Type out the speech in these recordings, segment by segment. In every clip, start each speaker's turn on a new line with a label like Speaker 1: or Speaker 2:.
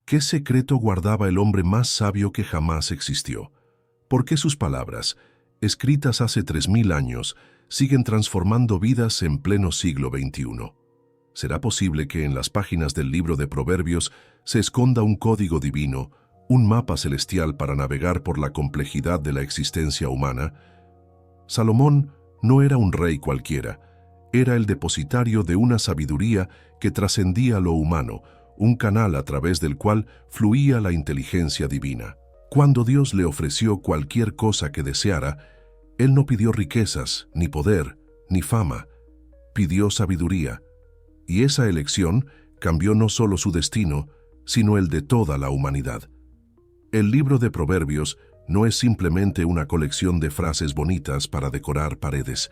Speaker 1: ¿Qué secreto guardaba el hombre más sabio que jamás existió? ¿Por qué sus palabras, escritas hace 3000 años, siguen transformando vidas en pleno siglo XXI? ¿Será posible que en las páginas del libro de Proverbios se esconda un código divino, un mapa celestial para navegar por la complejidad de la existencia humana? Salomón no era un rey cualquiera, era el depositario de una sabiduría que trascendía lo humano, un canal a través del cual fluía la inteligencia divina. Cuando Dios le ofreció cualquier cosa que deseara, Él no pidió riquezas, ni poder, ni fama, pidió sabiduría. Y esa elección cambió no solo su destino, sino el de toda la humanidad. El libro de Proverbios no es simplemente una colección de frases bonitas para decorar paredes.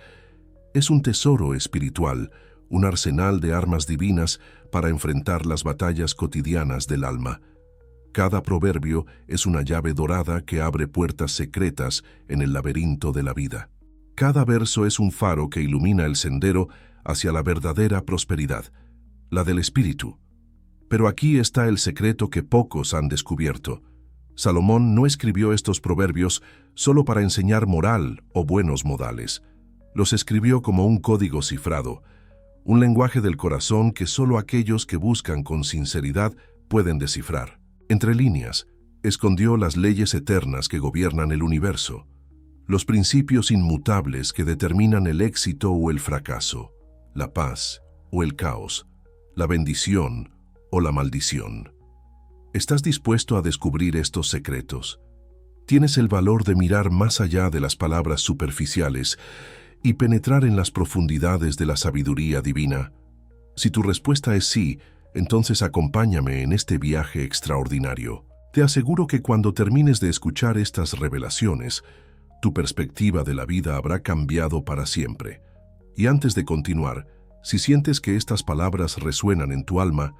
Speaker 1: Es un tesoro espiritual, un arsenal de armas divinas para enfrentar las batallas cotidianas del alma. Cada proverbio es una llave dorada que abre puertas secretas en el laberinto de la vida. Cada verso es un faro que ilumina el sendero hacia la verdadera prosperidad, la del espíritu. Pero aquí está el secreto que pocos han descubierto. Salomón no escribió estos proverbios solo para enseñar moral o buenos modales. Los escribió como un código cifrado, un lenguaje del corazón que solo aquellos que buscan con sinceridad pueden descifrar. Entre líneas, escondió las leyes eternas que gobiernan el universo, los principios inmutables que determinan el éxito o el fracaso, la paz o el caos, la bendición o la maldición. ¿Estás dispuesto a descubrir estos secretos? ¿Tienes el valor de mirar más allá de las palabras superficiales y penetrar en las profundidades de la sabiduría divina? Si tu respuesta es sí, entonces acompáñame en este viaje extraordinario. Te aseguro que cuando termines de escuchar estas revelaciones, tu perspectiva de la vida habrá cambiado para siempre. Y antes de continuar, si sientes que estas palabras resuenan en tu alma,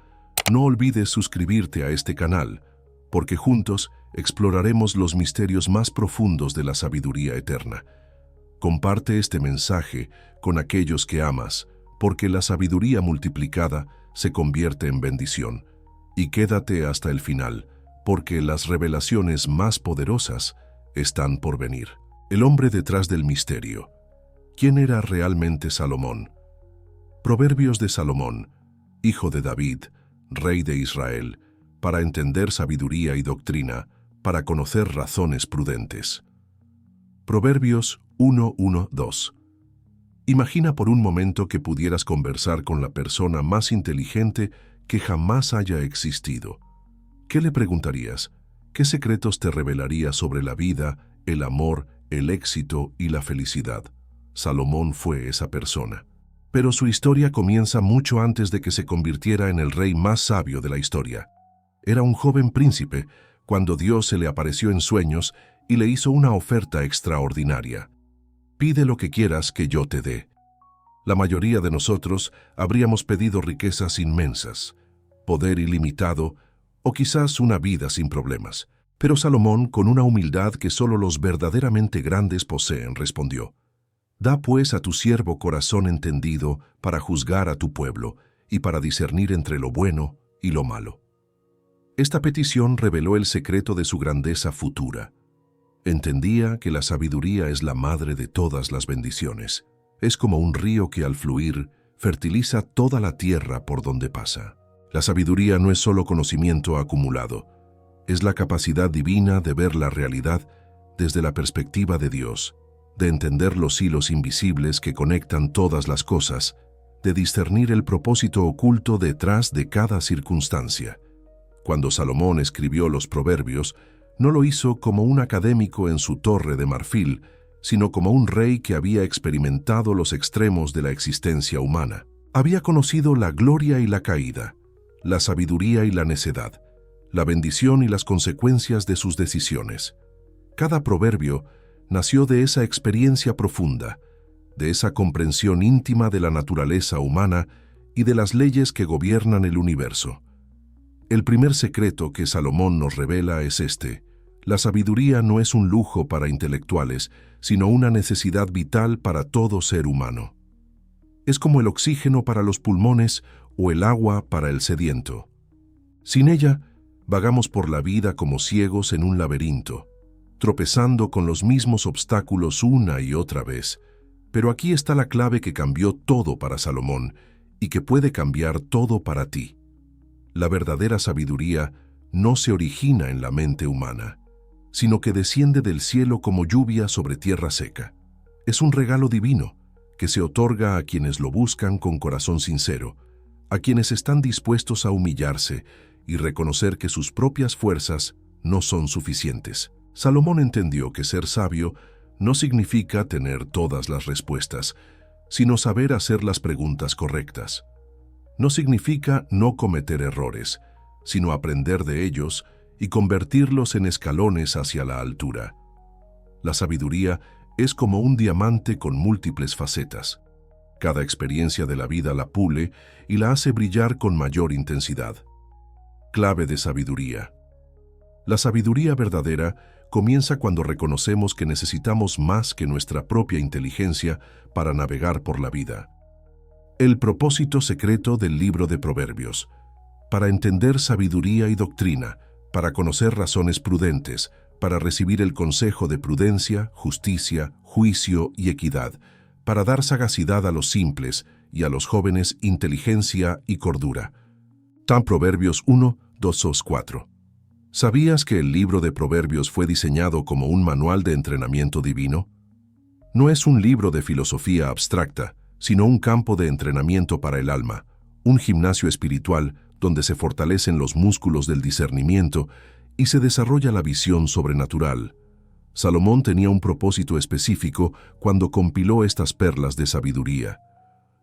Speaker 1: no olvides suscribirte a este canal, porque juntos exploraremos los misterios más profundos de la sabiduría eterna. Comparte este mensaje con aquellos que amas, porque la sabiduría multiplicada se convierte en bendición. Y quédate hasta el final, porque las revelaciones más poderosas están por venir. El hombre detrás del misterio. ¿Quién era realmente Salomón? Proverbios de Salomón, hijo de David, rey de Israel, para entender sabiduría y doctrina, para conocer razones prudentes. Proverbios 1:1-2. Imagina por un momento que pudieras conversar con la persona más inteligente que jamás haya existido. ¿Qué le preguntarías? ¿Qué secretos te revelaría sobre la vida, el amor, el éxito y la felicidad? Salomón fue esa persona. Pero su historia comienza mucho antes de que se convirtiera en el rey más sabio de la historia. Era un joven príncipe cuando Dios se le apareció en sueños y le hizo una oferta extraordinaria. Pide lo que quieras que yo te dé. La mayoría de nosotros habríamos pedido riquezas inmensas, poder ilimitado o quizás una vida sin problemas. Pero Salomón, con una humildad que solo los verdaderamente grandes poseen, respondió: Da pues a tu siervo corazón entendido para juzgar a tu pueblo y para discernir entre lo bueno y lo malo. Esta petición reveló el secreto de su grandeza futura. Entendía que la sabiduría es la madre de todas las bendiciones. Es como un río que al fluir fertiliza toda la tierra por donde pasa. La sabiduría no es solo conocimiento acumulado, es la capacidad divina de ver la realidad desde la perspectiva de Dios, de entender los hilos invisibles que conectan todas las cosas, de discernir el propósito oculto detrás de cada circunstancia. Cuando Salomón escribió los Proverbios, no lo hizo como un académico en su torre de marfil, sino como un rey que había experimentado los extremos de la existencia humana. Había conocido la gloria y la caída, la sabiduría y la necedad, la bendición y las consecuencias de sus decisiones. Cada proverbio nació de esa experiencia profunda, de esa comprensión íntima de la naturaleza humana y de las leyes que gobiernan el universo. El primer secreto que Salomón nos revela es este: la sabiduría no es un lujo para intelectuales, sino una necesidad vital para todo ser humano. Es como el oxígeno para los pulmones o el agua para el sediento. Sin ella, Vagamos por la vida como ciegos en un laberinto, tropezando con los mismos obstáculos una y otra vez. Pero aquí está la clave que cambió todo para Salomón y que puede cambiar todo para ti. La verdadera sabiduría no se origina en la mente humana, sino que desciende del cielo como lluvia sobre tierra seca. Es un regalo divino que se otorga a quienes lo buscan con corazón sincero, a quienes están dispuestos a humillarse y reconocer que sus propias fuerzas no son suficientes. Salomón entendió que ser sabio no significa tener todas las respuestas, sino saber hacer las preguntas correctas. No significa no cometer errores, sino aprender de ellos y convertirlos en escalones hacia la altura. La sabiduría es como un diamante con múltiples facetas. Cada experiencia de la vida la pule y la hace brillar con mayor intensidad. Clave de sabiduría. La sabiduría verdadera comienza cuando reconocemos que necesitamos más que nuestra propia inteligencia para navegar por la vida. El propósito secreto del libro de Proverbios. Para entender sabiduría y doctrina, para conocer razones prudentes, para recibir el consejo de prudencia, justicia, juicio y equidad, para dar sagacidad a los simples y a los jóvenes inteligencia y cordura. Tan Proverbios 1, 2, 4. ¿Sabías que el libro de Proverbios fue diseñado como un manual de entrenamiento divino? No es un libro de filosofía abstracta, sino un campo de entrenamiento para el alma, un gimnasio espiritual donde se fortalecen los músculos del discernimiento y se desarrolla la visión sobrenatural. Salomón tenía un propósito específico cuando compiló estas perlas de sabiduría.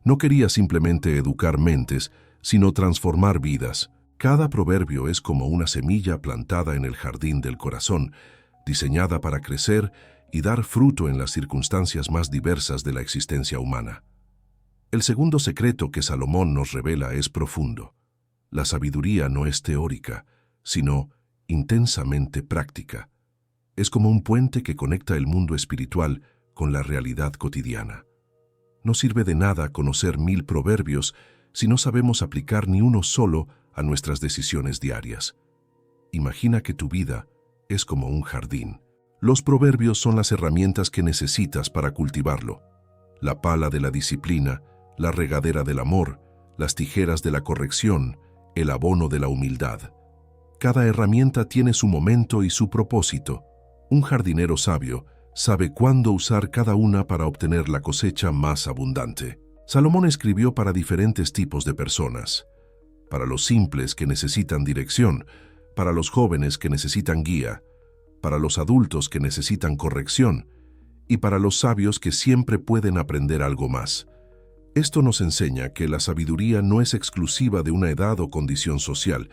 Speaker 1: No quería simplemente educar mentes, sino transformar vidas. Cada proverbio es como una semilla plantada en el jardín del corazón, diseñada para crecer y dar fruto en las circunstancias más diversas de la existencia humana. El segundo secreto que Salomón nos revela es profundo. La sabiduría no es teórica, sino intensamente práctica. Es como un puente que conecta el mundo espiritual con la realidad cotidiana. No sirve de nada conocer 1000 proverbios si no sabemos aplicar ni uno solo a nuestras decisiones diarias. Imagina que tu vida es como un jardín. Los proverbios son las herramientas que necesitas para cultivarlo. La pala de la disciplina, la regadera del amor, las tijeras de la corrección, el abono de la humildad. Cada herramienta tiene su momento y su propósito. Un jardinero sabio sabe cuándo usar cada una para obtener la cosecha más abundante. Salomón escribió para diferentes tipos de personas. Para los simples que necesitan dirección, para los jóvenes que necesitan guía, para los adultos que necesitan corrección y para los sabios que siempre pueden aprender algo más. Esto nos enseña que la sabiduría no es exclusiva de una edad o condición social,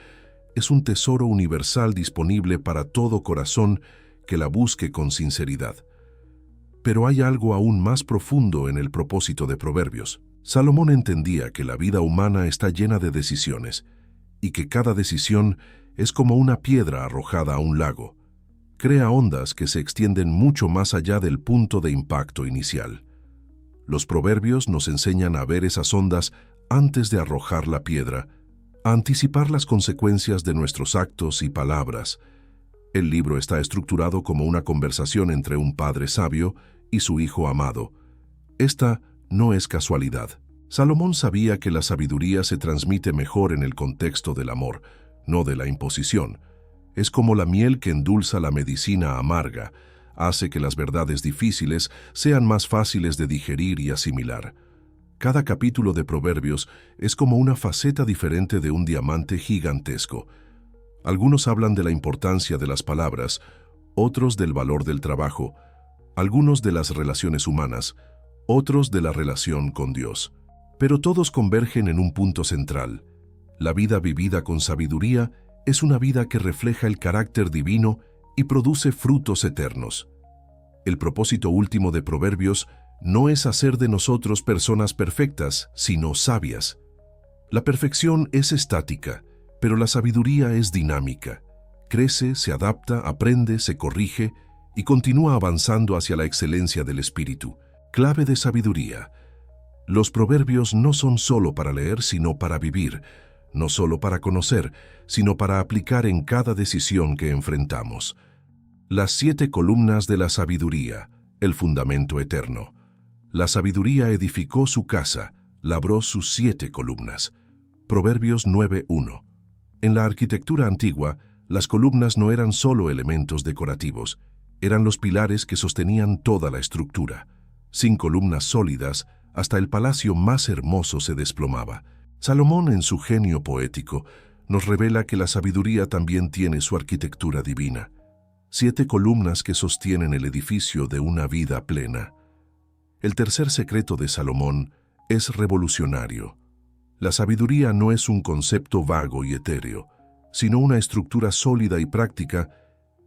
Speaker 1: es un tesoro universal disponible para todo corazón que la busque con sinceridad. Pero hay algo aún más profundo en el propósito de Proverbios. Salomón entendía que la vida humana está llena de decisiones y que cada decisión es como una piedra arrojada a un lago. Crea ondas que se extienden mucho más allá del punto de impacto inicial. Los proverbios nos enseñan a ver esas ondas antes de arrojar la piedra, a anticipar las consecuencias de nuestros actos y palabras. El libro está estructurado como una conversación entre un padre sabio y su hijo amado. Esta no es casualidad. Salomón sabía que la sabiduría se transmite mejor en el contexto del amor, no de la imposición. Es como la miel que endulza la medicina amarga, hace que las verdades difíciles sean más fáciles de digerir y asimilar. Cada capítulo de Proverbios es como una faceta diferente de un diamante gigantesco. Algunos hablan de la importancia de las palabras, otros del valor del trabajo, algunos de las relaciones humanas, otros de la relación con Dios. Pero todos convergen en un punto central. La vida vivida con sabiduría es una vida que refleja el carácter divino y produce frutos eternos. El propósito último de Proverbios no es hacer de nosotros personas perfectas, sino sabias. La perfección es estática, pero la sabiduría es dinámica. Crece, se adapta, aprende, se corrige y continúa avanzando hacia la excelencia del espíritu. Clave de sabiduría. Los proverbios no son solo para leer, sino para vivir. no solo para conocer, sino para aplicar en cada decisión que enfrentamos. Las 7 columnas de la sabiduría, el fundamento eterno. La sabiduría edificó su casa, labró sus 7 columnas. Proverbios 9:1. En la arquitectura antigua, las columnas no eran solo elementos decorativos, eran los pilares que sostenían toda la estructura. Sin columnas sólidas, hasta el palacio más hermoso se desplomaba. Salomón, en su genio poético, nos revela que la sabiduría también tiene su arquitectura divina. 7 columnas que sostienen el edificio de una vida plena. El tercer secreto de Salomón es revolucionario. La sabiduría no es un concepto vago y etéreo, sino una estructura sólida y práctica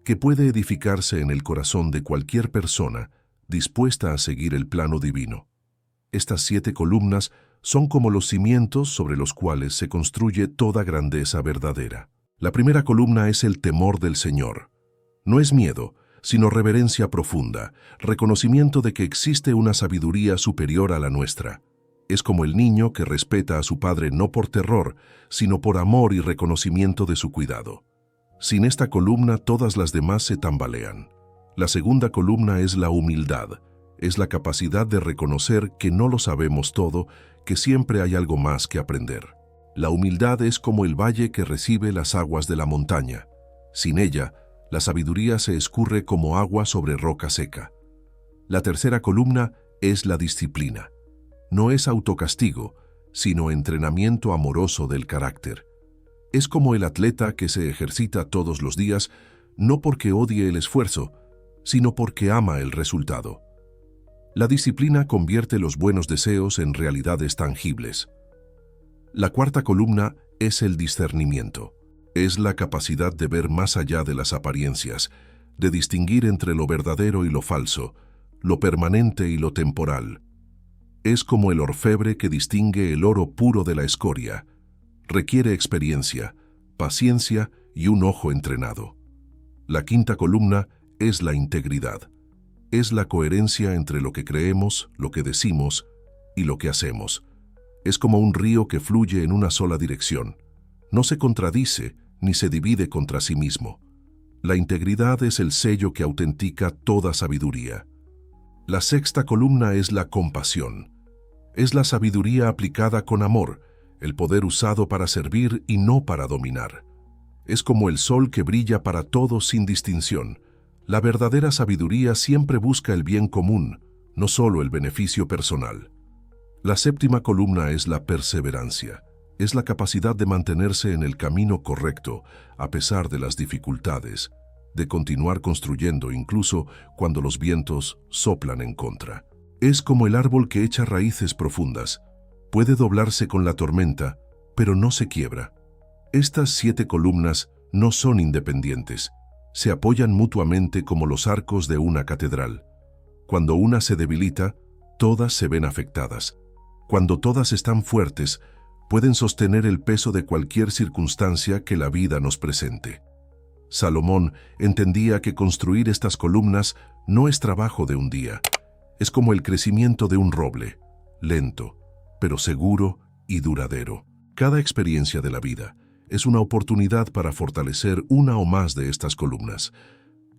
Speaker 1: que puede edificarse en el corazón de cualquier persona dispuesta a seguir el plano divino. Estas 7 columnas son como los cimientos sobre los cuales se construye toda grandeza verdadera. La primera columna es el temor del Señor. No es miedo, sino reverencia profunda, reconocimiento de que existe una sabiduría superior a la nuestra. Es como el niño que respeta a su padre no por terror, sino por amor y reconocimiento de su cuidado. Sin esta columna, todas las demás se tambalean. La segunda columna es la humildad. Es la capacidad de reconocer que no lo sabemos todo, que siempre hay algo más que aprender. La humildad es como el valle que recibe las aguas de la montaña. Sin ella, la sabiduría se escurre como agua sobre roca seca. La tercera columna es la disciplina. No es autocastigo, sino entrenamiento amoroso del carácter. Es como el atleta que se ejercita todos los días, no porque odie el esfuerzo, sino porque ama el resultado. La disciplina convierte los buenos deseos en realidades tangibles. La cuarta columna es el discernimiento. Es la capacidad de ver más allá de las apariencias, de distinguir entre lo verdadero y lo falso, lo permanente y lo temporal. Es como el orfebre que distingue el oro puro de la escoria. Requiere experiencia, paciencia y un ojo entrenado. La quinta columna es la integridad. Es la coherencia entre lo que creemos, lo que decimos y lo que hacemos. Es como un río que fluye en una sola dirección. No se contradice ni se divide contra sí mismo. La integridad es el sello que autentica toda sabiduría. La sexta columna es la compasión. Es la sabiduría aplicada con amor, el poder usado para servir y no para dominar. Es como el sol que brilla para todos sin distinción. La verdadera sabiduría siempre busca el bien común, no solo el beneficio personal. La séptima columna es la perseverancia. Es la capacidad de mantenerse en el camino correcto, a pesar de las dificultades, de continuar construyendo incluso cuando los vientos soplan en contra. Es como el árbol que echa raíces profundas. Puede doblarse con la tormenta, pero no se quiebra. Estas 7 columnas no son independientes. Se apoyan mutuamente como los arcos de una catedral. Cuando una se debilita, todas se ven afectadas. Cuando todas están fuertes, pueden sostener el peso de cualquier circunstancia que la vida nos presente. Salomón entendía que construir estas columnas no es trabajo de un día. Es como el crecimiento de un roble, lento, pero seguro y duradero. Cada experiencia de la vida es una oportunidad para fortalecer una o más de estas columnas.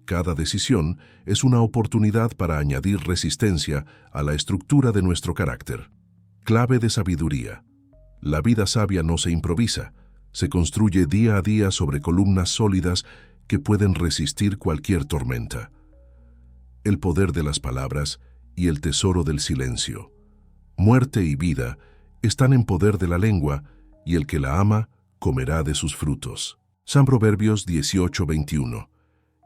Speaker 1: Cada decisión es una oportunidad para añadir resistencia a la estructura de nuestro carácter. Clave de sabiduría. La vida sabia no se improvisa, se construye día a día sobre columnas sólidas que pueden resistir cualquier tormenta. El poder de las palabras y el tesoro del silencio. Muerte y vida están en poder de la lengua, y el que la ama comerá de sus frutos. San Proverbios 18:21.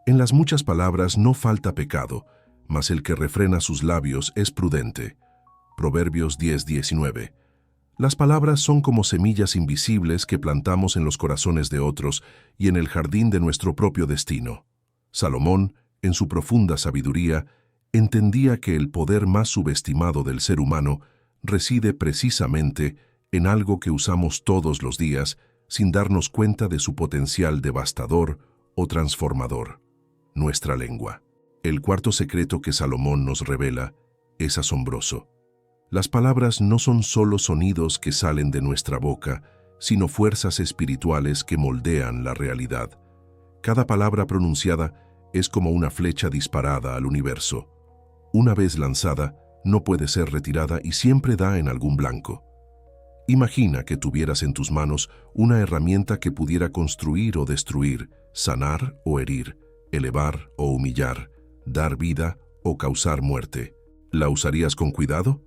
Speaker 1: En las muchas palabras no falta pecado, mas el que refrena sus labios es prudente. Proverbios 10:19. Las palabras son como semillas invisibles que plantamos en los corazones de otros y en el jardín de nuestro propio destino. Salomón, en su profunda sabiduría, entendía que el poder más subestimado del ser humano reside precisamente en algo que usamos todos los días sin darnos cuenta de su potencial devastador o transformador: nuestra lengua. El cuarto secreto que Salomón nos revela es asombroso. Las palabras no son solo sonidos que salen de nuestra boca sino fuerzas espirituales que moldean la realidad. Cada palabra pronunciada es como una flecha disparada al universo. Una vez lanzada, no puede ser retirada y siempre da en algún blanco. Imagina que tuvieras en tus manos una herramienta que pudiera construir o destruir, sanar o herir, elevar o humillar, dar vida o causar muerte. ¿La usarías con cuidado?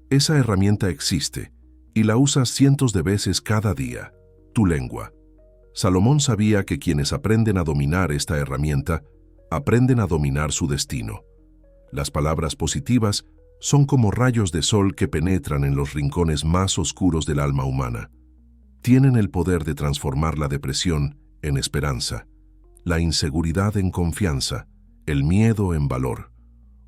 Speaker 1: Esa herramienta existe y la usas cientos de veces cada día, tu lengua. Salomón sabía que quienes aprenden a dominar esta herramienta, aprenden a dominar su destino. Las palabras positivas son como rayos de sol que penetran en los rincones más oscuros del alma humana. Tienen el poder de transformar la depresión en esperanza, la inseguridad en confianza, el miedo en valor.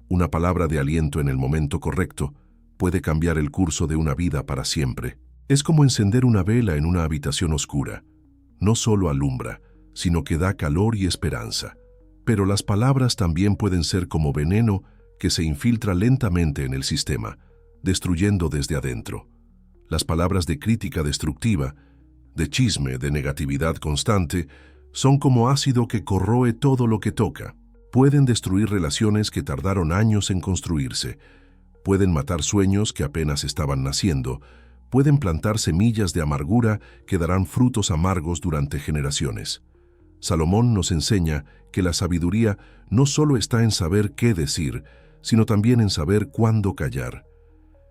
Speaker 1: Una palabra de aliento en el momento correcto puede cambiar el curso de una vida para siempre. Es como encender una vela en una habitación oscura. No solo alumbra, sino que da calor y esperanza. Pero las palabras también pueden ser como veneno que se infiltra lentamente en el sistema, destruyendo desde adentro. Las palabras de crítica destructiva, de chisme, de negatividad constante, son como ácido que corroe todo lo que toca. Pueden destruir relaciones que tardaron años en construirse, pueden matar sueños que apenas estaban naciendo, pueden plantar semillas de amargura que darán frutos amargos durante generaciones. Salomón nos enseña que la sabiduría no solo está en saber qué decir, sino también en saber cuándo callar.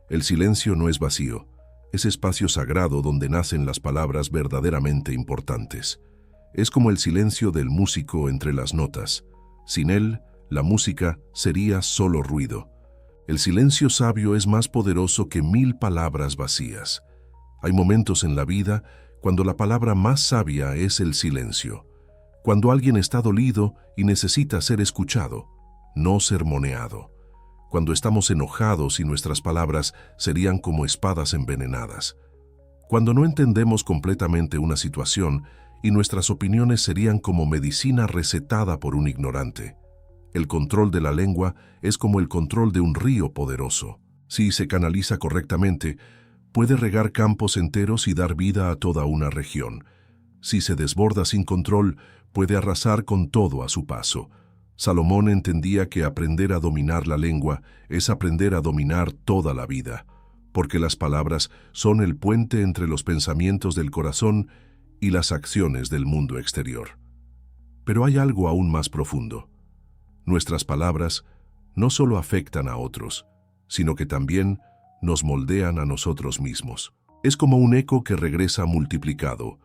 Speaker 1: El silencio no es vacío, es espacio sagrado donde nacen las palabras verdaderamente importantes. Es como el silencio del músico entre las notas. Sin él, la música sería solo ruido. El silencio sabio es más poderoso que 1000 palabras vacías. Hay momentos en la vida cuando la palabra más sabia es el silencio. Cuando alguien está dolido y necesita ser escuchado, no sermoneado. Cuando estamos enojados y nuestras palabras serían como espadas envenenadas. Cuando no entendemos completamente una situación y nuestras opiniones serían como medicina recetada por un ignorante. El control de la lengua es como el control de un río poderoso. Si se canaliza correctamente, puede regar campos enteros y dar vida a toda una región. Si se desborda sin control, puede arrasar con todo a su paso. Salomón entendía que aprender a dominar la lengua es aprender a dominar toda la vida, porque las palabras son el puente entre los pensamientos del corazón y las acciones del mundo exterior. Pero hay algo aún más profundo. Nuestras palabras no solo afectan a otros, sino que también nos moldean a nosotros mismos. Es como un eco que regresa multiplicado.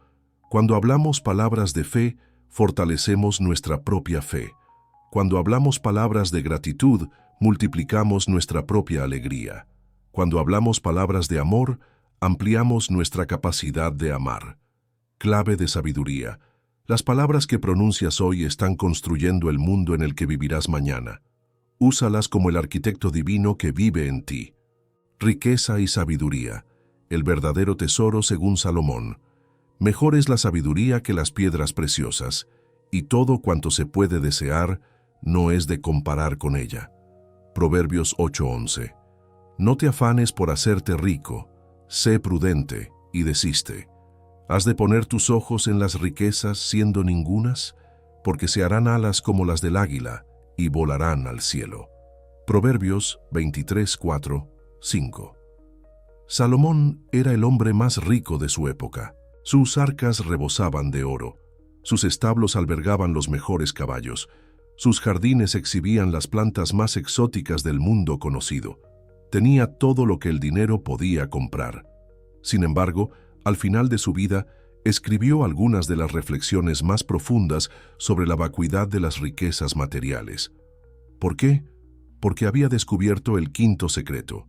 Speaker 1: Cuando hablamos palabras de fe, fortalecemos nuestra propia fe. Cuando hablamos palabras de gratitud, multiplicamos nuestra propia alegría. Cuando hablamos palabras de amor, ampliamos nuestra capacidad de amar. Clave de sabiduría. Las palabras que pronuncias hoy están construyendo el mundo en el que vivirás mañana. Úsalas como el arquitecto divino que vive en ti. Riqueza y sabiduría, el verdadero tesoro según Salomón. Mejor es la sabiduría que las piedras preciosas, y todo cuanto se puede desear no es de comparar con ella. Proverbios 8:11. No te afanes por hacerte rico, sé prudente y desiste. ¿Has de poner tus ojos en las riquezas siendo ningunas? Porque se harán alas como las del águila y volarán al cielo. Proverbios 23:4, 5. Salomón era el hombre más rico de su época. Sus arcas rebosaban de oro, sus establos albergaban los mejores caballos, sus jardines exhibían las plantas más exóticas del mundo conocido. Tenía todo lo que el dinero podía comprar. Sin embargo, al final de su vida, escribió algunas de las reflexiones más profundas sobre la vacuidad de las riquezas materiales. ¿Por qué? Porque había descubierto el quinto secreto.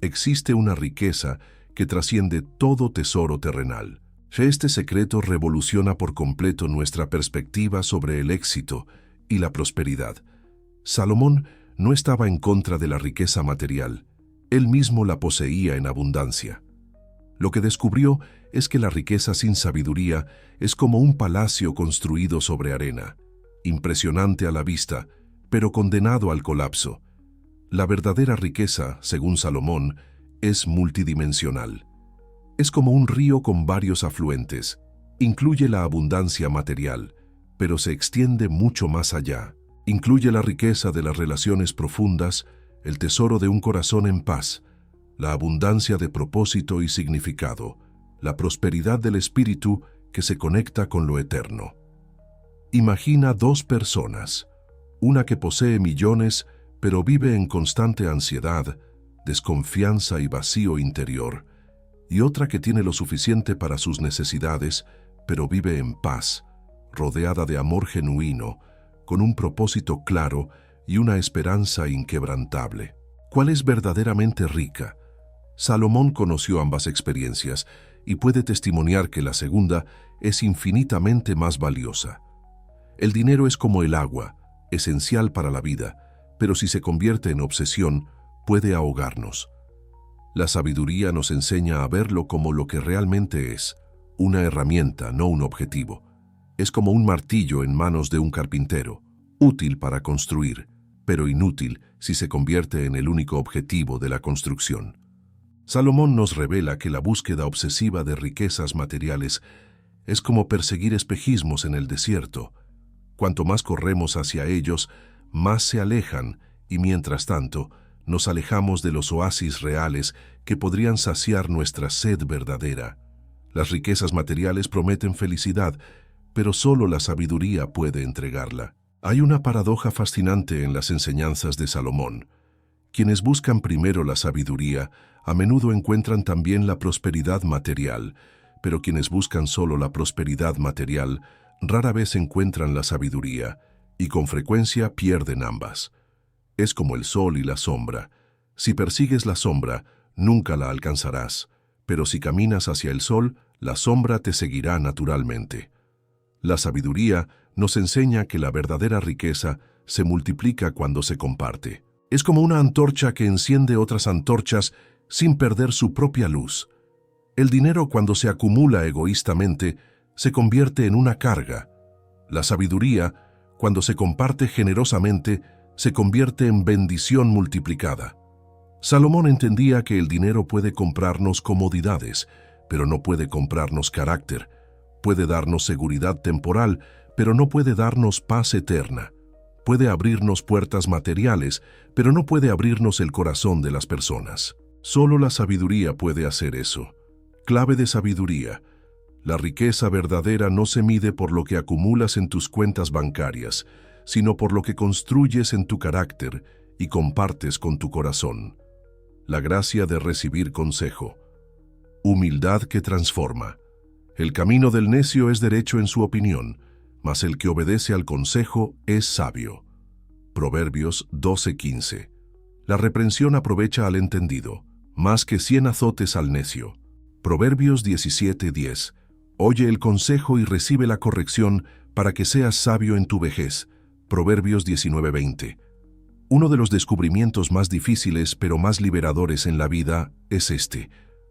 Speaker 1: Existe una riqueza que trasciende todo tesoro terrenal. Este secreto revoluciona por completo nuestra perspectiva sobre el éxito y la prosperidad. Salomón no estaba en contra de la riqueza material. Él mismo la poseía en abundancia. Lo que descubrió es que la riqueza sin sabiduría es como un palacio construido sobre arena, impresionante a la vista, pero condenado al colapso. La verdadera riqueza, según Salomón, es multidimensional. Es como un río con varios afluentes. Incluye la abundancia material, pero se extiende mucho más allá. Incluye la riqueza de las relaciones profundas, el tesoro de un corazón en paz, la abundancia de propósito y significado, la prosperidad del espíritu que se conecta con lo eterno. Imagina dos personas, una que posee millones pero vive en constante ansiedad, desconfianza y vacío interior, y otra que tiene lo suficiente para sus necesidades, pero vive en paz, rodeada de amor genuino, con un propósito claro y una esperanza inquebrantable. ¿Cuál es verdaderamente rica? Salomón conoció ambas experiencias y puede testimoniar que la segunda es infinitamente más valiosa. El dinero es como el agua, esencial para la vida, pero si se convierte en obsesión, puede ahogarnos. La sabiduría nos enseña a verlo como lo que realmente es, una herramienta, no un objetivo. Es como un martillo en manos de un carpintero, útil para construir, pero inútil si se convierte en el único objetivo de la construcción. Salomón nos revela que la búsqueda obsesiva de riquezas materiales es como perseguir espejismos en el desierto. Cuanto más corremos hacia ellos, más se alejan y mientras tanto, nos alejamos de los oasis reales que podrían saciar nuestra sed verdadera. Las riquezas materiales prometen felicidad, pero solo la sabiduría puede entregarla. Hay una paradoja fascinante en las enseñanzas de Salomón. Quienes buscan primero la sabiduría, a menudo encuentran también la prosperidad material, pero quienes buscan solo la prosperidad material, rara vez encuentran la sabiduría, y con frecuencia pierden ambas. Es como el sol y la sombra. Si persigues la sombra, nunca la alcanzarás, pero si caminas hacia el sol, la sombra te seguirá naturalmente. La sabiduría nos enseña que la verdadera riqueza se multiplica cuando se comparte. Es como una antorcha que enciende otras antorchas sin perder su propia luz. El dinero, cuando se acumula egoístamente, se convierte en una carga. La sabiduría, cuando se comparte generosamente, se convierte en bendición multiplicada. Salomón entendía que el dinero puede comprarnos comodidades, pero no puede comprarnos carácter. Puede darnos seguridad temporal, pero no puede darnos paz eterna. Puede abrirnos puertas materiales, pero no puede abrirnos el corazón de las personas. Solo la sabiduría puede hacer eso. Clave de sabiduría. La riqueza verdadera no se mide por lo que acumulas en tus cuentas bancarias, sino por lo que construyes en tu carácter y compartes con tu corazón. La gracia de recibir consejo. Humildad que transforma. El camino del necio es derecho en su opinión, mas el que obedece al consejo es sabio. Proverbios 12:15. La reprensión aprovecha al entendido, más que 100 azotes al necio. Proverbios 17:10. Oye el consejo y recibe la corrección para que seas sabio en tu vejez. Proverbios 19:20. Uno de los descubrimientos más difíciles pero más liberadores en la vida es este.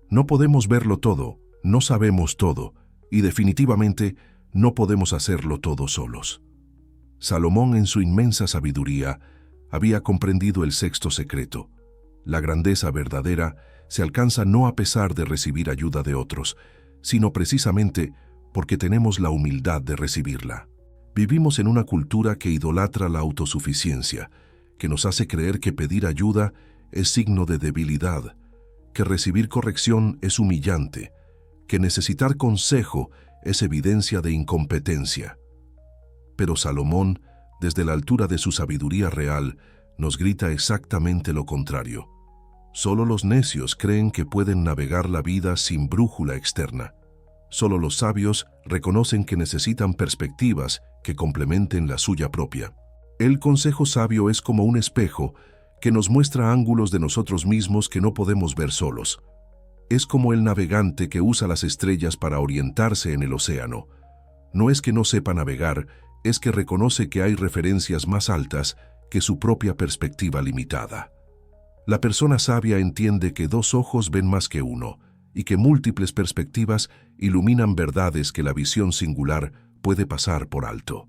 Speaker 1: No podemos verlo todo, no sabemos todo, y definitivamente no podemos hacerlo todo solos. Salomón, en su inmensa sabiduría, había comprendido el sexto secreto. La grandeza verdadera se alcanza no a pesar de recibir ayuda de otros, sino precisamente porque tenemos la humildad de recibirla. Vivimos en una cultura que idolatra la autosuficiencia, que nos hace creer que pedir ayuda es signo de debilidad, que recibir corrección es humillante, que necesitar consejo es evidencia de incompetencia. Pero Salomón, desde la altura de su sabiduría real, nos grita exactamente lo contrario. Solo los necios creen que pueden navegar la vida sin brújula externa. Solo los sabios reconocen que necesitan perspectivas que complementen la suya propia. El consejo sabio es como un espejo que nos muestra ángulos de nosotros mismos que no podemos ver solos. Es como el navegante que usa las estrellas para orientarse en el océano. No es que no sepa navegar, es que reconoce que hay referencias más altas que su propia perspectiva limitada. La persona sabia entiende que dos ojos ven más que uno, y que múltiples perspectivas iluminan verdades que la visión singular puede pasar por alto.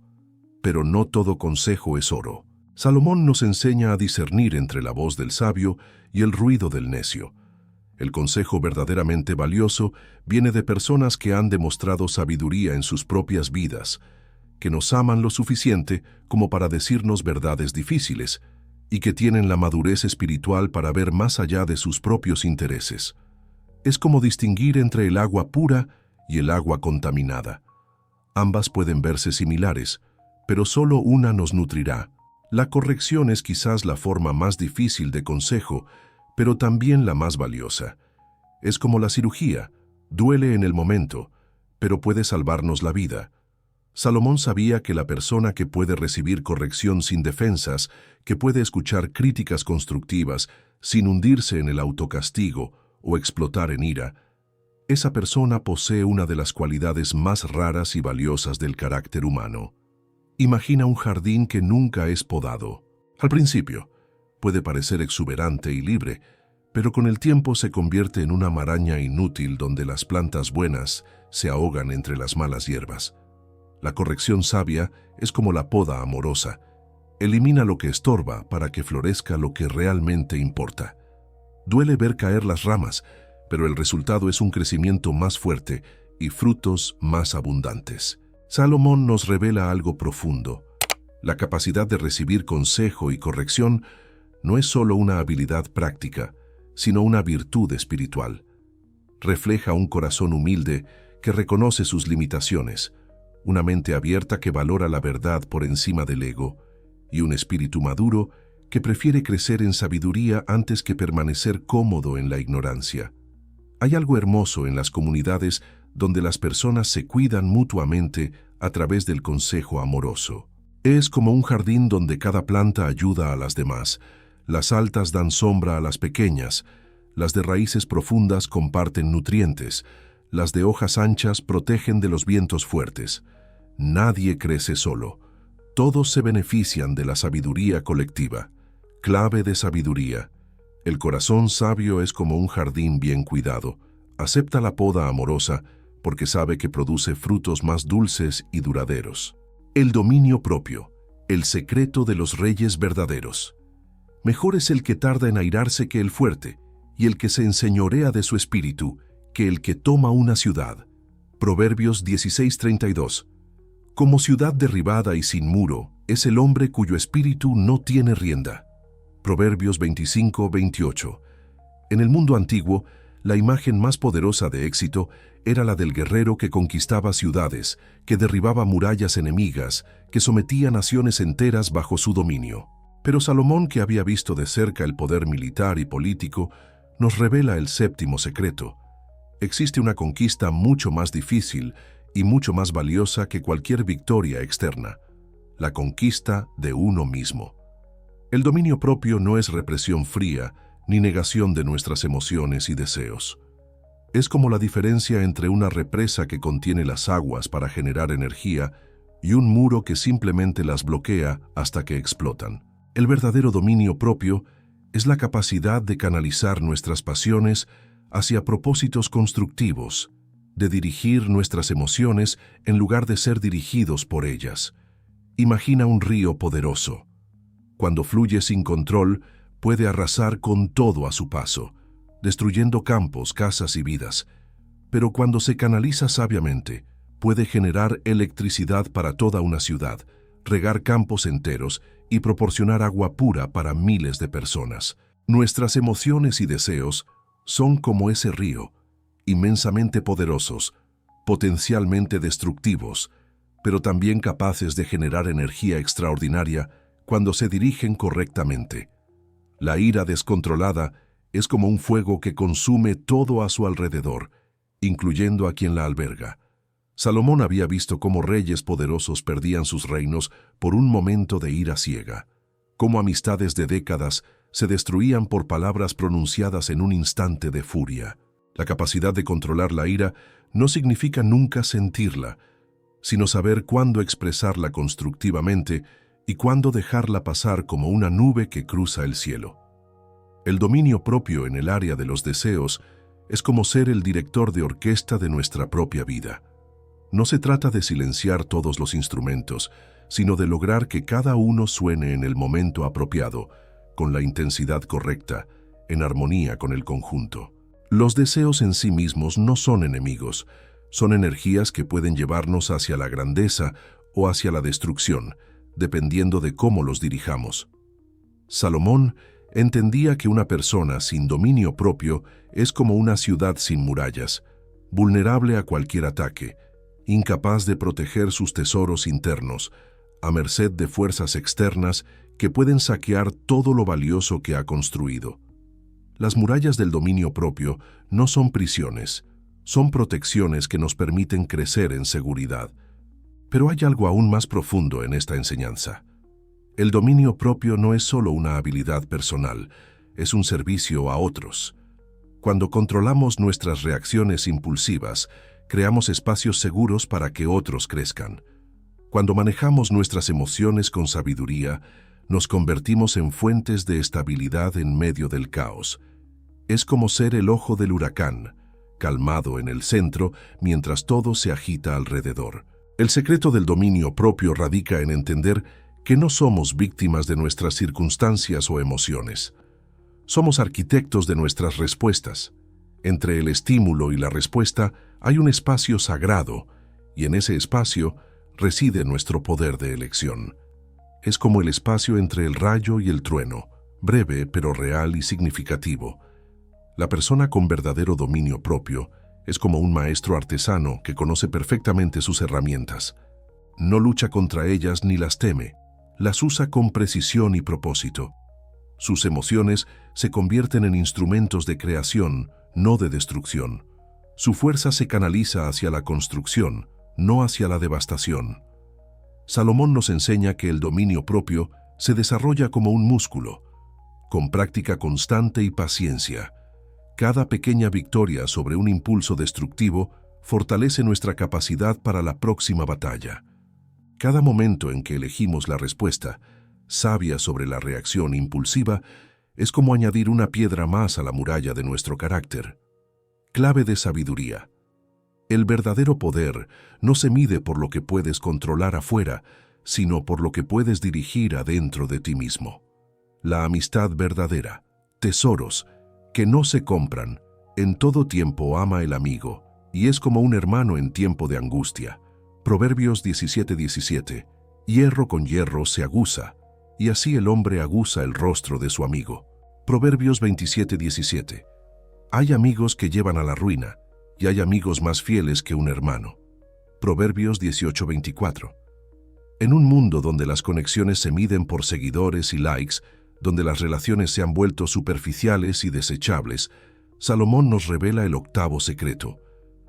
Speaker 1: Pero no todo consejo es oro. Salomón nos enseña a discernir entre la voz del sabio y el ruido del necio. El consejo verdaderamente valioso viene de personas que han demostrado sabiduría en sus propias vidas, que nos aman lo suficiente como para decirnos verdades difíciles y que tienen la madurez espiritual para ver más allá de sus propios intereses. Es como distinguir entre el agua pura y el agua contaminada. Ambas pueden verse similares, pero solo una nos nutrirá. La corrección es quizás la forma más difícil de consejo, pero también la más valiosa. Es como la cirugía, duele en el momento, pero puede salvarnos la vida. Salomón sabía que la persona que puede recibir corrección sin defensas, que puede escuchar críticas constructivas sin hundirse en el autocastigo o explotar en ira, esa persona posee una de las cualidades más raras y valiosas del carácter humano. Imagina un jardín que nunca es podado. Al principio, puede parecer exuberante y libre, pero con el tiempo se convierte en una maraña inútil donde las plantas buenas se ahogan entre las malas hierbas. La corrección sabia es como la poda amorosa. Elimina lo que estorba para que florezca lo que realmente importa. Duele ver caer las ramas, pero el resultado es un crecimiento más fuerte y frutos más abundantes. Salomón nos revela algo profundo. La capacidad de recibir consejo y corrección no es solo una habilidad práctica, sino una virtud espiritual. Refleja un corazón humilde que reconoce sus limitaciones, una mente abierta que valora la verdad por encima del ego, y un espíritu maduro que prefiere crecer en sabiduría antes que permanecer cómodo en la ignorancia. Hay algo hermoso en las comunidades donde las personas se cuidan mutuamente a través del consejo amoroso. Es como un jardín donde cada planta ayuda a las demás. Las altas dan sombra a las pequeñas, las de raíces profundas comparten nutrientes, las de hojas anchas protegen de los vientos fuertes. Nadie crece solo. Todos se benefician de la sabiduría colectiva. Clave de sabiduría. El corazón sabio es como un jardín bien cuidado. Acepta la poda amorosa porque sabe que produce frutos más dulces y duraderos. El dominio propio. El secreto de los reyes verdaderos. Mejor es el que tarda en airarse que el fuerte, y el que se enseñorea de su espíritu que el que toma una ciudad. Proverbios 16:32. Como ciudad derribada y sin muro, es el hombre cuyo espíritu no tiene rienda. Proverbios 25:28. En el mundo antiguo, la imagen más poderosa de éxito era la del guerrero que conquistaba ciudades, que derribaba murallas enemigas, que sometía naciones enteras bajo su dominio. Pero Salomón, que había visto de cerca el poder militar y político, nos revela el séptimo secreto. Existe una conquista mucho más difícil y mucho más valiosa que cualquier victoria externa: la conquista de uno mismo. El dominio propio no es represión fría ni negación de nuestras emociones y deseos. Es como la diferencia entre una represa que contiene las aguas para generar energía y un muro que simplemente las bloquea hasta que explotan. El verdadero dominio propio es la capacidad de canalizar nuestras pasiones hacia propósitos constructivos, de dirigir nuestras emociones en lugar de ser dirigidos por ellas. Imagina un río poderoso. Cuando fluye sin control, puede arrasar con todo a su paso, destruyendo campos, casas y vidas. Pero cuando se canaliza sabiamente, puede generar electricidad para toda una ciudad, regar campos enteros y proporcionar agua pura para miles de personas. Nuestras emociones y deseos son como ese río, inmensamente poderosos, potencialmente destructivos, pero también capaces de generar energía extraordinaria cuando se dirigen correctamente. La ira descontrolada es como un fuego que consume todo a su alrededor, incluyendo a quien la alberga. Salomón había visto cómo reyes poderosos perdían sus reinos por un momento de ira ciega, cómo amistades de décadas se destruían por palabras pronunciadas en un instante de furia. La capacidad de controlar la ira no significa nunca sentirla, sino saber cuándo expresarla constructivamente y cuándo dejarla pasar como una nube que cruza el cielo. El dominio propio en el área de los deseos es como ser el director de orquesta de nuestra propia vida. No se trata de silenciar todos los instrumentos, sino de lograr que cada uno suene en el momento apropiado, con la intensidad correcta, en armonía con el conjunto. Los deseos en sí mismos no son enemigos, son energías que pueden llevarnos hacia la grandeza o hacia la destrucción, dependiendo de cómo los dirijamos. Salomón entendía que una persona sin dominio propio es como una ciudad sin murallas, vulnerable a cualquier ataque, incapaz de proteger sus tesoros internos, a merced de fuerzas externas que pueden saquear todo lo valioso que ha construido. Las murallas del dominio propio no son prisiones, son protecciones que nos permiten crecer en seguridad. Pero hay algo aún más profundo en esta enseñanza. El dominio propio no es solo una habilidad personal, es un servicio a otros. Cuando controlamos nuestras reacciones impulsivas, creamos espacios seguros para que otros crezcan. Cuando manejamos nuestras emociones con sabiduría, nos convertimos en fuentes de estabilidad en medio del caos. Es como ser el ojo del huracán, calmado en el centro mientras todo se agita alrededor. El secreto del dominio propio radica en entender que no somos víctimas de nuestras circunstancias o emociones. Somos arquitectos de nuestras respuestas. Entre el estímulo y la respuesta hay un espacio sagrado, y en ese espacio reside nuestro poder de elección. Es como el espacio entre el rayo y el trueno, breve pero real y significativo. La persona con verdadero dominio propio es como un maestro artesano que conoce perfectamente sus herramientas. No lucha contra ellas ni las teme, las usa con precisión y propósito. Sus emociones se convierten en instrumentos de creación, no de destrucción. Su fuerza se canaliza hacia la construcción, no hacia la devastación. Salomón nos enseña que el dominio propio se desarrolla como un músculo, con práctica constante y paciencia. Cada pequeña victoria sobre un impulso destructivo fortalece nuestra capacidad para la próxima batalla. Cada momento en que elegimos la respuesta, sabia sobre la reacción impulsiva, es como añadir una piedra más a la muralla de nuestro carácter. Clave de sabiduría. El verdadero poder no se mide por lo que puedes controlar afuera, sino por lo que puedes dirigir adentro de ti mismo. La amistad verdadera, tesoros, que no se compran, en todo tiempo ama el amigo, y es como un hermano en tiempo de angustia. Proverbios 17:17. Hierro con hierro se aguza, y así el hombre aguza el rostro de su amigo. Proverbios 27:17. Hay amigos que llevan a la ruina, y hay amigos más fieles que un hermano. Proverbios 18:24. En un mundo donde las conexiones se miden por seguidores y likes, donde las relaciones se han vuelto superficiales y desechables, Salomón nos revela el octavo secreto.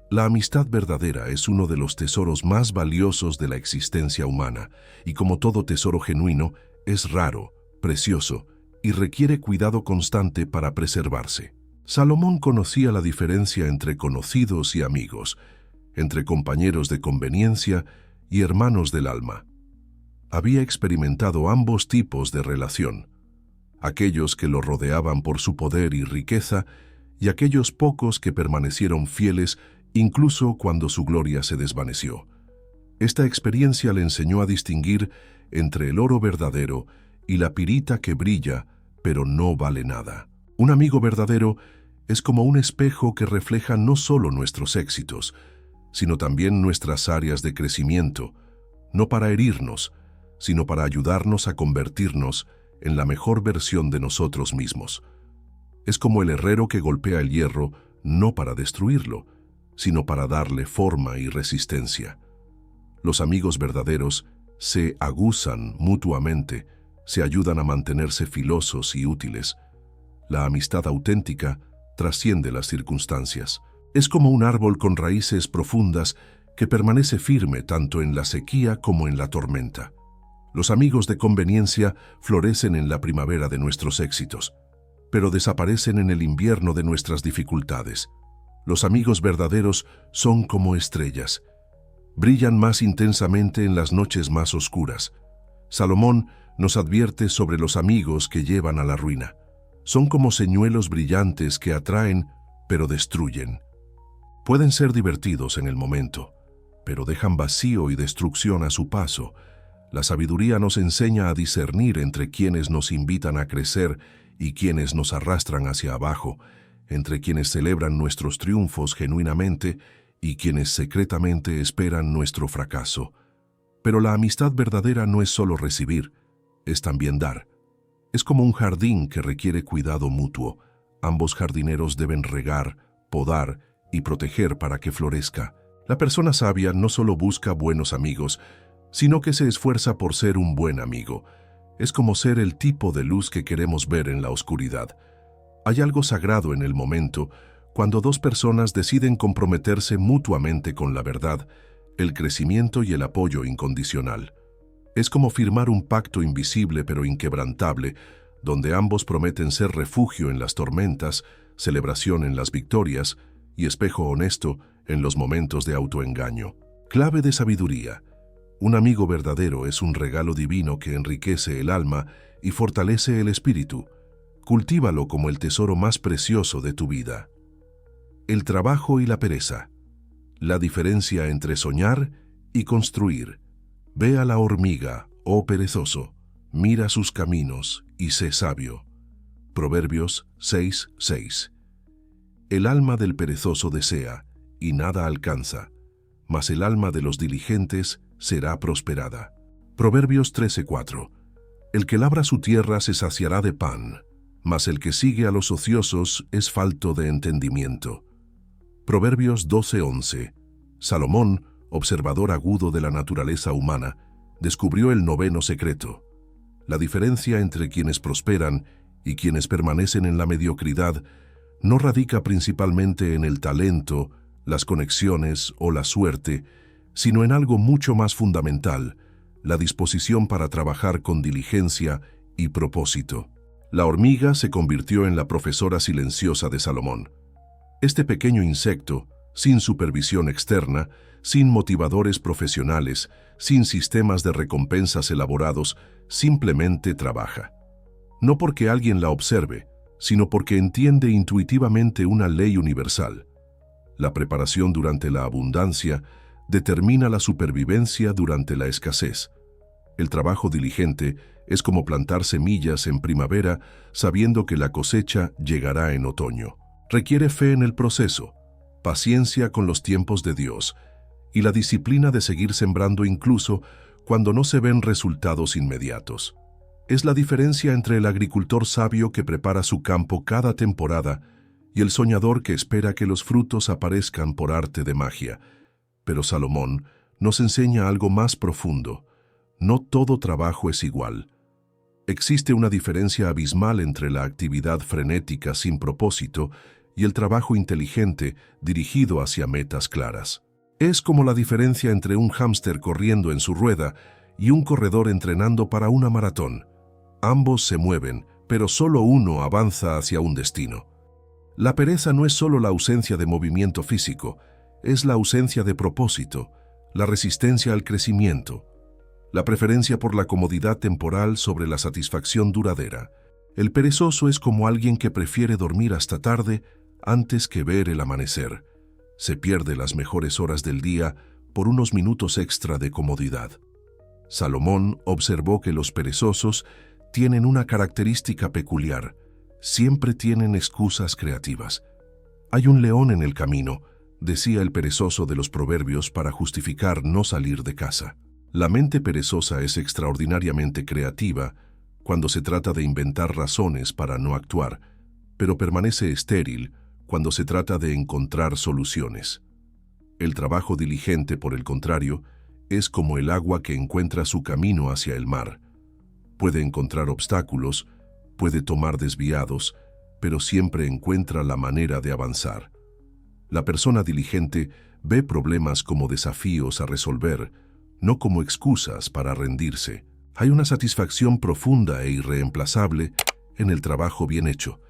Speaker 1: La amistad verdadera es uno de los tesoros más valiosos de la existencia humana, y como todo tesoro genuino, es raro, precioso, y requiere cuidado constante para preservarse. Salomón conocía la diferencia entre conocidos y amigos, entre compañeros de conveniencia y hermanos del alma. Había experimentado ambos tipos de relación, aquellos que lo rodeaban por su poder y riqueza, y aquellos pocos que permanecieron fieles incluso cuando su gloria se desvaneció. Esta experiencia le enseñó a distinguir entre el oro verdadero y la pirita que brilla, pero no vale nada. Un amigo verdadero es como un espejo que refleja no solo nuestros éxitos, sino también nuestras áreas de crecimiento, no para herirnos, sino para ayudarnos a convertirnos en la mejor versión de nosotros mismos. Es como el herrero que golpea el hierro no para destruirlo, sino para darle forma y resistencia. Los amigos verdaderos se aguzan mutuamente, se ayudan a mantenerse filosos y útiles. La amistad auténtica trasciende las circunstancias. Es como un árbol con raíces profundas que permanece firme tanto en la sequía como en la tormenta. Los amigos de conveniencia florecen en la primavera de nuestros éxitos, pero desaparecen en el invierno de nuestras dificultades. Los amigos verdaderos son como estrellas. Brillan más intensamente en las noches más oscuras. Salomón nos advierte sobre los amigos que llevan a la ruina. Son como señuelos brillantes que atraen, pero destruyen. Pueden ser divertidos en el momento, pero dejan vacío y destrucción a su paso. La sabiduría nos enseña a discernir entre quienes nos invitan a crecer y quienes nos arrastran hacia abajo, entre quienes celebran nuestros triunfos genuinamente y quienes secretamente esperan nuestro fracaso. Pero la amistad verdadera no es solo recibir, es también dar. Es como un jardín que requiere cuidado mutuo. Ambos jardineros deben regar, podar y proteger para que florezca. La persona sabia no solo busca buenos amigos, sino que se esfuerza por ser un buen amigo. Es como ser el tipo de luz que queremos ver en la oscuridad. Hay algo sagrado en el momento cuando dos personas deciden comprometerse mutuamente con la verdad, el crecimiento y el apoyo incondicional. Es como firmar un pacto invisible pero inquebrantable, donde ambos prometen ser refugio en las tormentas, celebración en las victorias y espejo honesto en los momentos de autoengaño. Clave de sabiduría. Un amigo verdadero es un regalo divino que enriquece el alma y fortalece el espíritu. Cultívalo como el tesoro más precioso de tu vida. El trabajo y la pereza. La diferencia entre soñar y construir. Ve a la hormiga, oh perezoso, mira sus caminos y sé sabio. Proverbios 6:6. El alma del perezoso desea, y nada alcanza, mas el alma de los diligentes será prosperada. Proverbios 13:4. El que labra su tierra se saciará de pan, mas el que sigue a los ociosos es falto de entendimiento. Proverbios 12:11. Salomón, observador agudo de la naturaleza humana, descubrió el noveno secreto. La diferencia entre quienes prosperan y quienes permanecen en la mediocridad no radica principalmente en el talento, las conexiones o la suerte, sino en algo mucho más fundamental, la disposición para trabajar con diligencia y propósito. La hormiga se convirtió en la profesora silenciosa de Salomón. Este pequeño insecto, sin supervisión externa, sin motivadores profesionales, sin sistemas de recompensas elaborados, simplemente trabaja. No porque alguien la observe, sino porque entiende intuitivamente una ley universal. La preparación durante la abundancia determina la supervivencia durante la escasez. El trabajo diligente es como plantar semillas en primavera sabiendo que la cosecha llegará en otoño. Requiere fe en el proceso, paciencia con los tiempos de Dios y la disciplina de seguir sembrando incluso cuando no se ven resultados inmediatos. Es la diferencia entre el agricultor sabio que prepara su campo cada temporada y el soñador que espera que los frutos aparezcan por arte de magia. Pero Salomón nos enseña algo más profundo. No todo trabajo es igual. Existe una diferencia abismal entre la actividad frenética sin propósito y el trabajo inteligente dirigido hacia metas claras. Es como la diferencia entre un hámster corriendo en su rueda y un corredor entrenando para una maratón. Ambos se mueven, pero solo uno avanza hacia un destino. La pereza no es solo la ausencia de movimiento físico, es la ausencia de propósito, la resistencia al crecimiento, la preferencia por la comodidad temporal sobre la satisfacción duradera. El perezoso es como alguien que prefiere dormir hasta tarde antes que ver el amanecer. Se pierde las mejores horas del día por unos minutos extra de comodidad. Salomón observó que los perezosos tienen una característica peculiar. Siempre tienen excusas creativas. Hay un león en el camino, decía el perezoso de los proverbios para justificar no salir de casa. La mente perezosa es extraordinariamente creativa cuando se trata de inventar razones para no actuar, pero permanece estéril cuando se trata de encontrar soluciones. El trabajo diligente, por el contrario, es como el agua que encuentra su camino hacia el mar. Puede encontrar obstáculos, puede tomar desviados, pero siempre encuentra la manera de avanzar. La persona diligente ve problemas como desafíos a resolver, no como excusas para rendirse. Hay una satisfacción profunda e irreemplazable en el trabajo bien hecho.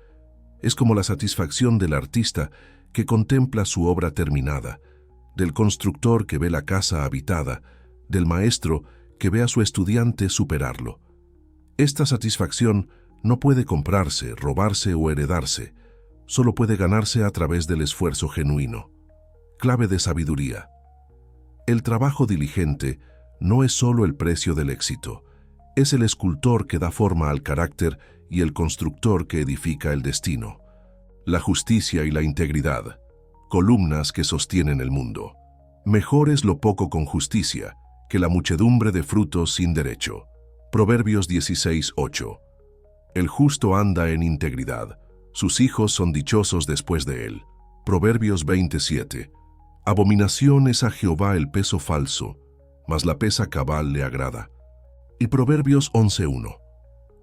Speaker 1: Es como la satisfacción del artista que contempla su obra terminada, del constructor que ve la casa habitada, del maestro que ve a su estudiante superarlo. Esta satisfacción no puede comprarse, robarse o heredarse, solo puede ganarse a través del esfuerzo genuino. Clave de sabiduría. El trabajo diligente no es solo el precio del éxito, es el escultor que da forma al carácter y el constructor que edifica el destino. La justicia y la integridad, columnas que sostienen el mundo. Mejor es lo poco con justicia que la muchedumbre de frutos sin derecho. Proverbios 16:8. El justo anda en integridad, sus hijos son dichosos después de él. Proverbios 27. Abominación es a Jehová el peso falso, mas la pesa cabal le agrada. Y Proverbios 11:1.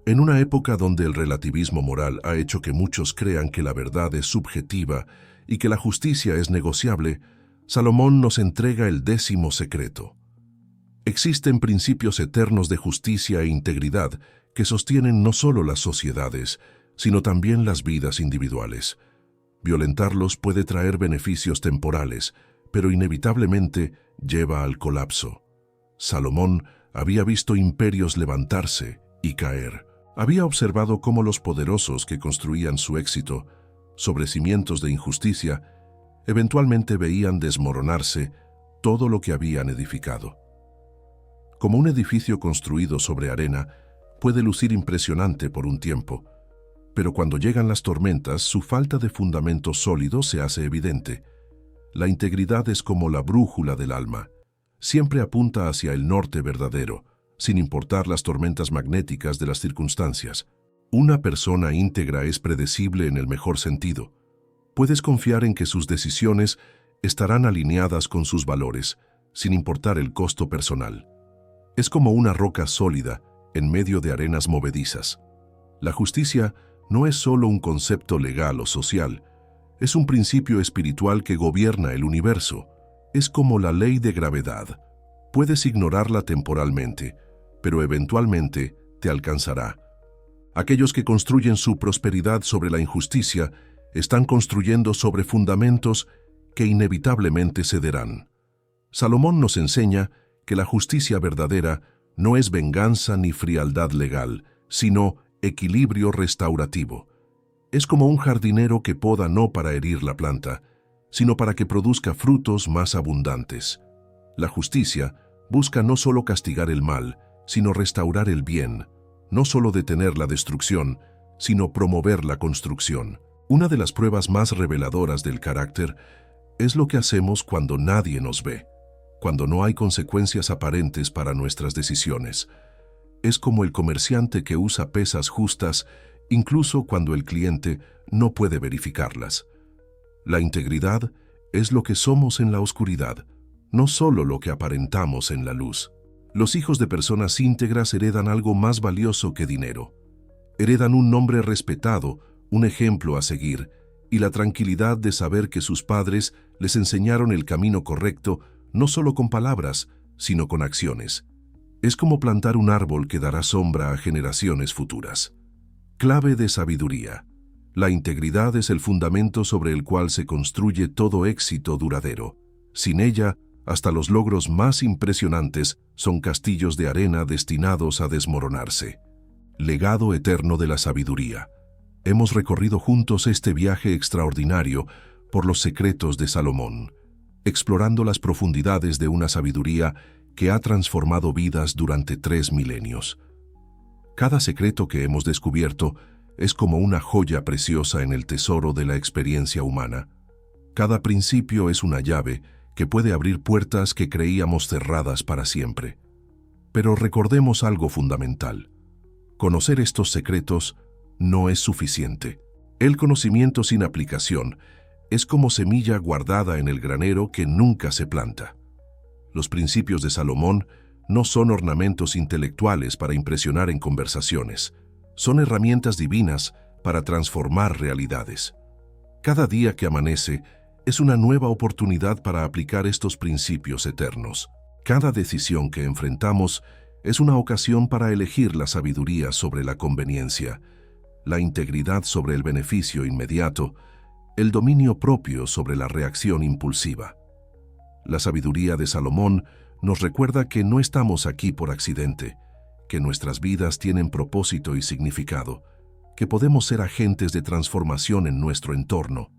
Speaker 1: En una época donde el relativismo moral ha hecho que muchos crean que la verdad es subjetiva y que la justicia es negociable, Salomón nos entrega el 10º secreto. Existen principios eternos de justicia e integridad que sostienen no solo las sociedades, sino también las vidas individuales. Violentarlos puede traer beneficios temporales, pero inevitablemente lleva al colapso. Salomón había visto imperios levantarse y caer. Había observado cómo los poderosos que construían su éxito sobre cimientos de injusticia eventualmente veían desmoronarse todo lo que habían edificado. Como un edificio construido sobre arena puede lucir impresionante por un tiempo, pero cuando llegan las tormentas, su falta de fundamento sólido se hace evidente. La integridad es como la brújula del alma. Siempre apunta hacia el norte verdadero, sin importar las tormentas magnéticas de las circunstancias. Una persona íntegra es predecible en el mejor sentido. Puedes confiar en que sus decisiones estarán alineadas con sus valores, sin importar el costo personal. Es como una roca sólida en medio de arenas movedizas. La justicia no es solo un concepto legal o social, es un principio espiritual que gobierna el universo. Es como la ley de gravedad. Puedes ignorarla temporalmente, pero eventualmente te alcanzará. Aquellos que construyen su prosperidad sobre la injusticia están construyendo sobre fundamentos que inevitablemente cederán. Salomón nos enseña que la justicia verdadera no es venganza ni frialdad legal, sino equilibrio restaurativo. Es como un jardinero que poda no para herir la planta, sino para que produzca frutos más abundantes. La justicia busca no solo castigar el mal, sino restaurar el bien, no solo detener la destrucción, sino promover la construcción. Una de las pruebas más reveladoras del carácter es lo que hacemos cuando nadie nos ve, cuando no hay consecuencias aparentes para nuestras decisiones. Es como el comerciante que usa pesas justas, incluso cuando el cliente no puede verificarlas. La integridad es lo que somos en la oscuridad, no solo lo que aparentamos en la luz. Los hijos de personas íntegras heredan algo más valioso que dinero. Heredan un nombre respetado, un ejemplo a seguir, y la tranquilidad de saber que sus padres les enseñaron el camino correcto, no solo con palabras, sino con acciones. Es como plantar un árbol que dará sombra a generaciones futuras. Clave de sabiduría. La integridad es el fundamento sobre el cual se construye todo éxito duradero. Sin ella, hasta los logros más impresionantes son castillos de arena destinados a desmoronarse. Legado eterno de la sabiduría. Hemos recorrido juntos este viaje extraordinario por los secretos de Salomón, explorando las profundidades de una sabiduría que ha transformado vidas durante 3 milenios. Cada secreto que hemos descubierto es como una joya preciosa en el tesoro de la experiencia humana. Cada principio es una llave que puede abrir puertas que creíamos cerradas para siempre. Pero recordemos algo fundamental. Conocer estos secretos no es suficiente. El conocimiento sin aplicación es como semilla guardada en el granero que nunca se planta. Los principios de Salomón no son ornamentos intelectuales para impresionar en conversaciones. Son herramientas divinas para transformar realidades. Cada día que amanece es una nueva oportunidad para aplicar estos principios eternos. Cada decisión que enfrentamos es una ocasión para elegir la sabiduría sobre la conveniencia, la integridad sobre el beneficio inmediato, el dominio propio sobre la reacción impulsiva. La sabiduría de Salomón nos recuerda que no estamos aquí por accidente, que nuestras vidas tienen propósito y significado, que podemos ser agentes de transformación en nuestro entorno.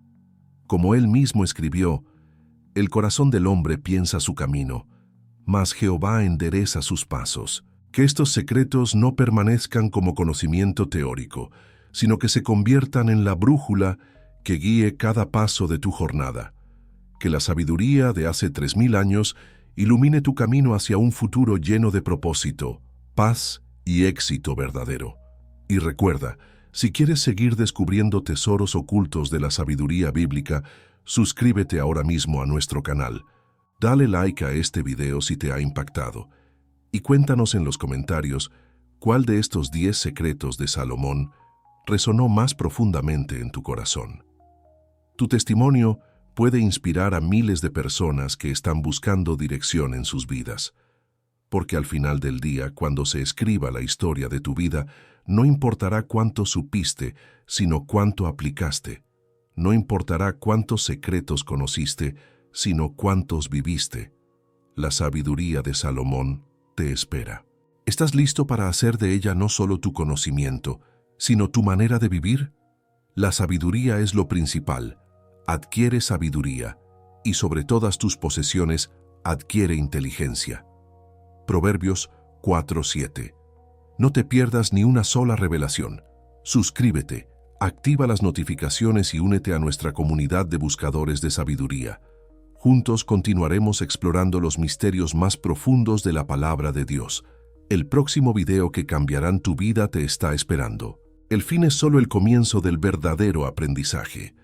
Speaker 1: Como él mismo escribió, el corazón del hombre piensa su camino, mas Jehová endereza sus pasos. Que estos secretos no permanezcan como conocimiento teórico, sino que se conviertan en la brújula que guíe cada paso de tu jornada. Que la sabiduría de hace 3000 años ilumine tu camino hacia un futuro lleno de propósito, paz y éxito verdadero. Y recuerda, si quieres seguir descubriendo tesoros ocultos de la sabiduría bíblica, suscríbete ahora mismo a nuestro canal. Dale like a este video si te ha impactado. Y cuéntanos en los comentarios cuál de estos 10 secretos de Salomón resonó más profundamente en tu corazón. Tu testimonio puede inspirar a miles de personas que están buscando dirección en sus vidas. Porque al final del día, cuando se escriba la historia de tu vida, no importará cuánto supiste, sino cuánto aplicaste. No importará cuántos secretos conociste, sino cuántos viviste. La sabiduría de Salomón te espera. ¿Estás listo para hacer de ella no solo tu conocimiento, sino tu manera de vivir? La sabiduría es lo principal. Adquiere sabiduría, y sobre todas tus posesiones, adquiere inteligencia. Proverbios 4:7. No te pierdas ni una sola revelación. Suscríbete, activa las notificaciones y únete a nuestra comunidad de buscadores de sabiduría. Juntos continuaremos explorando los misterios más profundos de la palabra de Dios. El próximo video que cambiarán tu vida te está esperando. El fin es solo el comienzo del verdadero aprendizaje.